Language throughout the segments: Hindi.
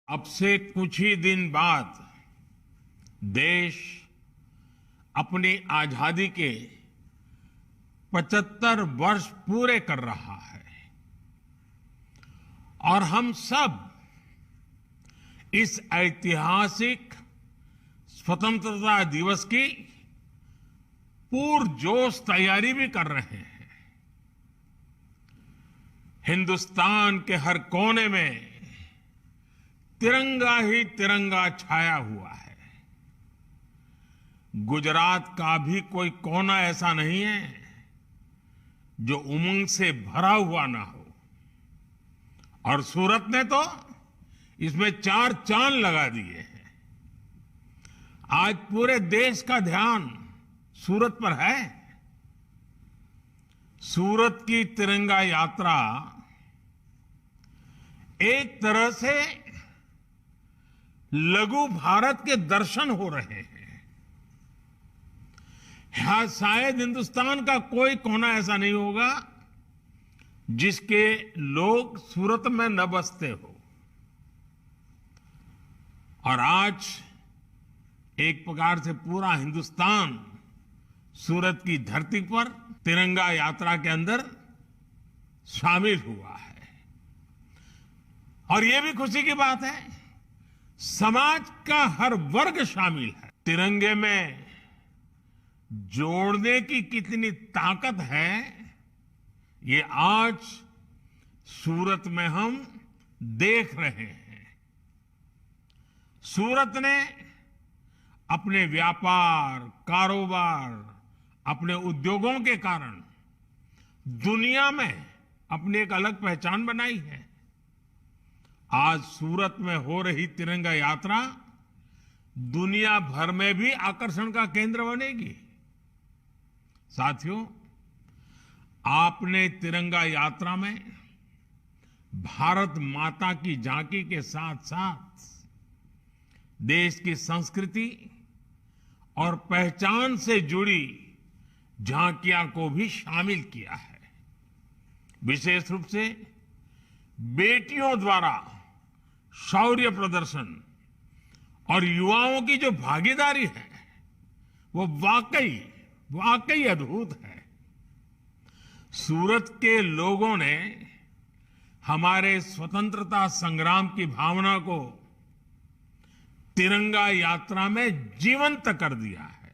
अब से कुछ ही दिन बाद देश अपनी आजादी के 75 वर्ष पूरे कर रहा है और हम सब इस ऐतिहासिक स्वतंत्रता दिवस की पुरजोश तैयारी भी कर रहे हैं। हिंदुस्तान के हर कोने में तिरंगा ही तिरंगा छाया हुआ है। गुजरात का भी कोई कोना ऐसा नहीं है जो उमंग से भरा हुआ ना हो, और सूरत ने तो इसमें 4 चांद लगा दिए हैं। आज पूरे देश का ध्यान सूरत पर है। सूरत की तिरंगा यात्रा एक तरह से लघु भारत के दर्शन हो रहे हैं। यहां शायद हिंदुस्तान का कोई कोना ऐसा नहीं होगा जिसके लोग सूरत में न बसते हो। और आज एक प्रकार से पूरा हिंदुस्तान सूरत की धरती पर तिरंगा यात्रा के अंदर शामिल हुआ है। और यह भी खुशी की बात है, समाज का हर वर्ग शामिल है। तिरंगे में जोड़ने की कितनी ताकत है, ये आज सूरत में हम देख रहे हैं। सूरत ने अपने व्यापार, कारोबार, अपने उद्योगों के कारण दुनिया में अपनी एक अलग पहचान बनाई है। आज सूरत में हो रही तिरंगा यात्रा दुनिया भर में भी आकर्षण का केंद्र बनेगी। साथियों, आपने तिरंगा यात्रा में भारत माता की झांकी के साथ साथ देश की संस्कृति और पहचान से जुड़ी झांकियां को भी शामिल किया है। विशेष रूप से बेटियों द्वारा शौर्य प्रदर्शन और युवाओं की जो भागीदारी है वो वाकई अद्भुत है। सूरत के लोगों ने हमारे स्वतंत्रता संग्राम की भावना को तिरंगा यात्रा में जीवंत कर दिया है।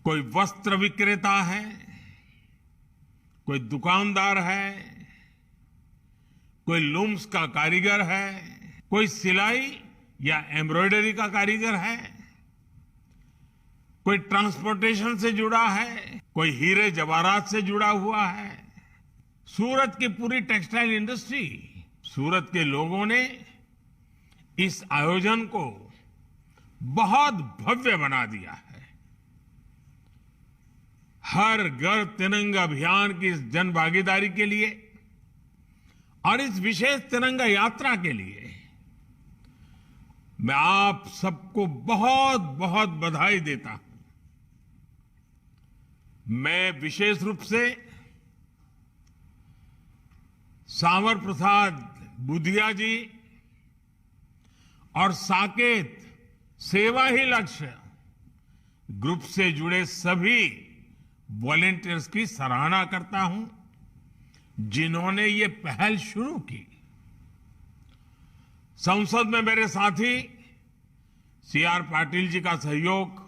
कोई वस्त्र विक्रेता है, कोई दुकानदार है, कोई लूम्स का कारीगर है, कोई सिलाई या एम्ब्रॉयडरी का कारीगर है, कोई ट्रांसपोर्टेशन से जुड़ा है, कोई हीरे जवाहरात से जुड़ा हुआ है। सूरत की पूरी टेक्सटाइल इंडस्ट्री, सूरत के लोगों ने इस आयोजन को बहुत भव्य बना दिया है। हर घर तिरंगा अभियान की इस जन भागीदारी के लिए और इस विशेष तिरंगा यात्रा के लिए मैं आप सबको बहुत बहुत बधाई देता हूं। मैं विशेष रूप से सांवर प्रसाद बुधिया जी और साकेत सेवा ही लक्ष्य ग्रुप से जुड़े सभी वॉलेंटियर्स की सराहना करता हूं, जिन्होंने ये पहल शुरू की। संसद में मेरे साथी CR पाटिल जी का सहयोग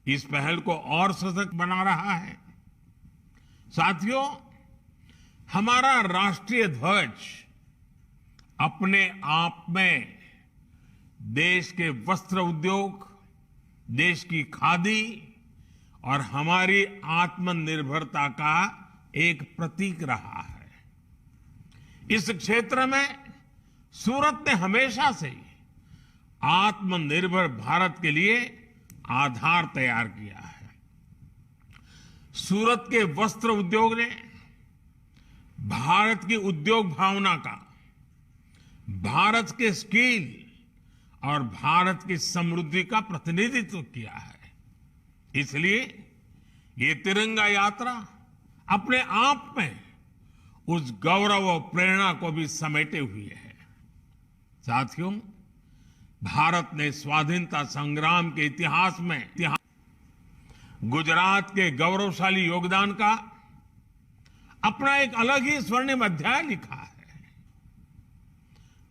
इस पहल को और सशक्त बना रहा है। साथियों, हमारा राष्ट्रीय ध्वज अपने आप में देश के वस्त्र उद्योग, देश की खादी और हमारी आत्मनिर्भरता का एक प्रतीक रहा है। इस क्षेत्र में सूरत ने हमेशा से आत्मनिर्भर भारत के लिए आधार तैयार किया है। सूरत के वस्त्र उद्योग ने भारत की उद्योग भावना का, भारत के स्किल और भारत की समृद्धि का प्रतिनिधित्व किया है। इसलिए ये तिरंगा यात्रा अपने आप में उस गौरव और प्रेरणा को भी समेटे हुए है। साथियों, भारत ने स्वाधीनता संग्राम के इतिहास में गुजरात के गौरवशाली योगदान का अपना एक अलग ही स्वर्णिम अध्याय लिखा है।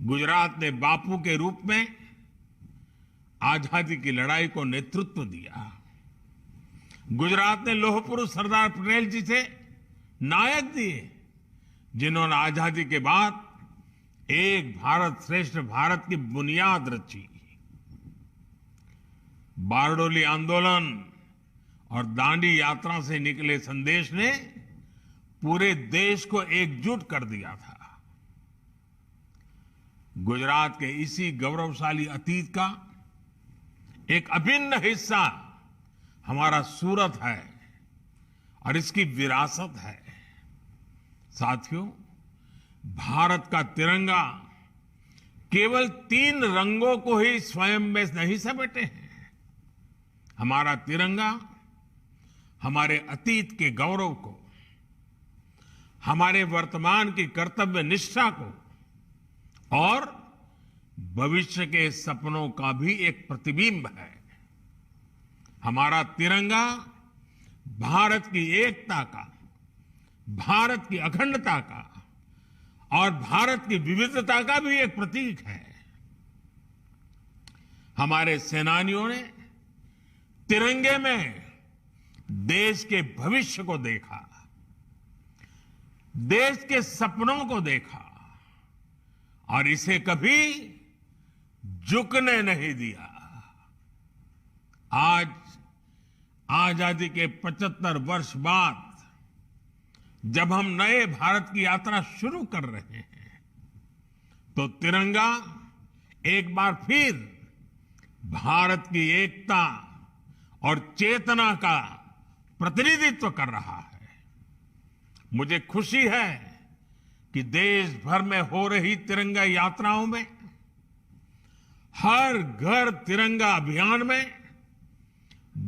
गुजरात ने बापू के रूप में आजादी की लड़ाई को नेतृत्व दिया। गुजरात ने लौह पुरुष सरदार पटेल जी से नायक दिए, जिन्होंने आजादी के बाद एक भारत श्रेष्ठ भारत की बुनियाद रची। बारडोली आंदोलन और दांडी यात्रा से निकले संदेश ने पूरे देश को एकजुट कर दिया था। गुजरात के इसी गौरवशाली अतीत का एक अभिन्न हिस्सा हमारा सूरत है और इसकी विरासत है। साथियों, भारत का तिरंगा केवल 3 रंगों को ही स्वयं में नहीं समेटे हैं। हमारा तिरंगा हमारे अतीत के गौरव को, हमारे वर्तमान की कर्तव्य निष्ठा को और भविष्य के सपनों का भी एक प्रतिबिंब है। हमारा तिरंगा भारत की एकता का, भारत की अखंडता का और भारत की विविधता का भी एक प्रतीक है। हमारे सेनानियों ने तिरंगे में देश के भविष्य को देखा, देश के सपनों को देखा और इसे कभी झुकने नहीं दिया। आज आजादी के 75 वर्ष बाद जब हम नए भारत की यात्रा शुरू कर रहे हैं, तो तिरंगा एक बार फिर भारत की एकता और चेतना का प्रतिनिधित्व कर रहा है। मुझे खुशी है कि देश भर में हो रही तिरंगा यात्राओं में, हर घर तिरंगा अभियान में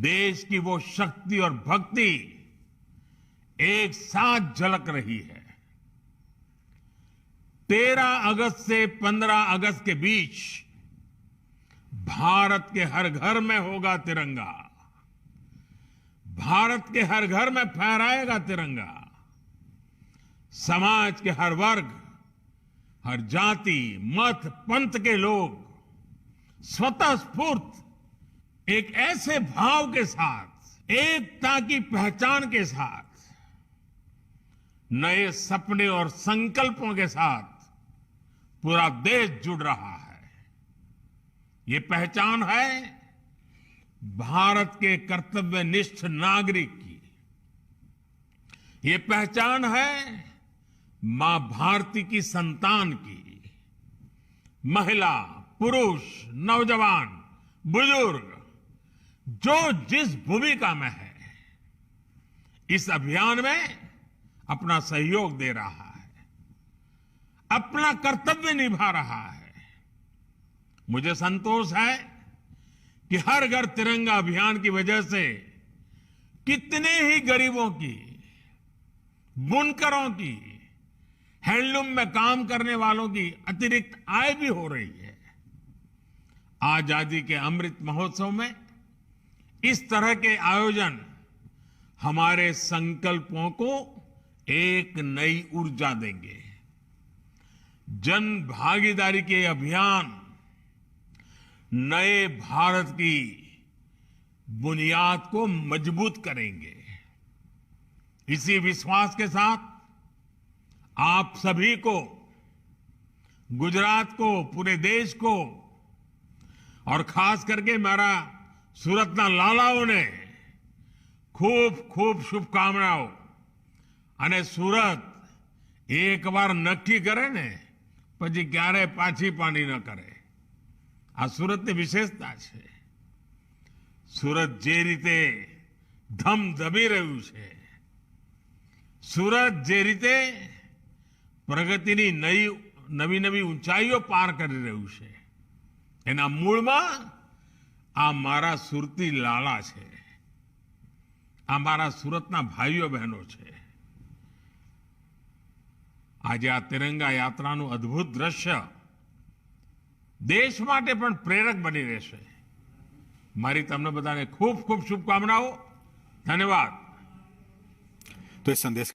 देश की वो शक्ति और भक्ति एक साथ झलक रही है। 13 अगस्त से 15 अगस्त के बीच भारत के हर घर में होगा तिरंगा, भारत के हर घर में फहराएगा तिरंगा। समाज के हर वर्ग, हर जाति, मत, पंथ के लोग स्वतः स्फूर्त एक ऐसे भाव के साथ, एकता की पहचान के साथ, नए सपने और संकल्पों के साथ पूरा देश जुड़ रहा है। ये पहचान है भारत के कर्तव्यनिष्ठ नागरिक की। ये पहचान है मां भारती की संतान की। महिला, पुरुष, नौजवान, बुजुर्ग जो जिस भूमिका में है, इस अभियान में अपना सहयोग दे रहा है, अपना कर्तव्य निभा रहा है। मुझे संतोष है कि हर घर तिरंगा अभियान की वजह से कितने ही गरीबों की, बुनकरों की, हैंडलूम में काम करने वालों की अतिरिक्त आय भी हो रही है। आजादी के अमृत महोत्सव में इस तरह के आयोजन हमारे संकल्पों को एक नई ऊर्जा देंगे। जन भागीदारी के अभियान नए भारत की बुनियाद को मजबूत करेंगे। इसी विश्वास के साथ आप सभी को, गुजरात को, पूरे देश को और खास करके मेरा सूरतना लालाओने खूब खूब शुभकामनाओं। અને સુરત એક વાર નક્કી કરે ને પછી ક્યારે પાછી પાણી ન કરે, આ સુરતની વિશેષતા છે। સુરત જે રીતે ધમધમી રહ્યું છે, સુરત જે રીતે પ્રગતિની નવી નવી ઊંચાઈઓ પાર કરી રહ્યું છે, એના મૂળમાં આ મારા સુરતી લાલા છે, આ મારા સુરતના ભાઈઓ બહેનો છે। આજે આ તિરંગા યાત્રાનું અદ્ભુત દ્રશ્ય દેશ માટે પણ પ્રેરક બની રહેશે. મારી તમને બધાને ખૂબ ખૂબ શુભકામનાઓ. ધન્યવાદ. તો એ સંદેશ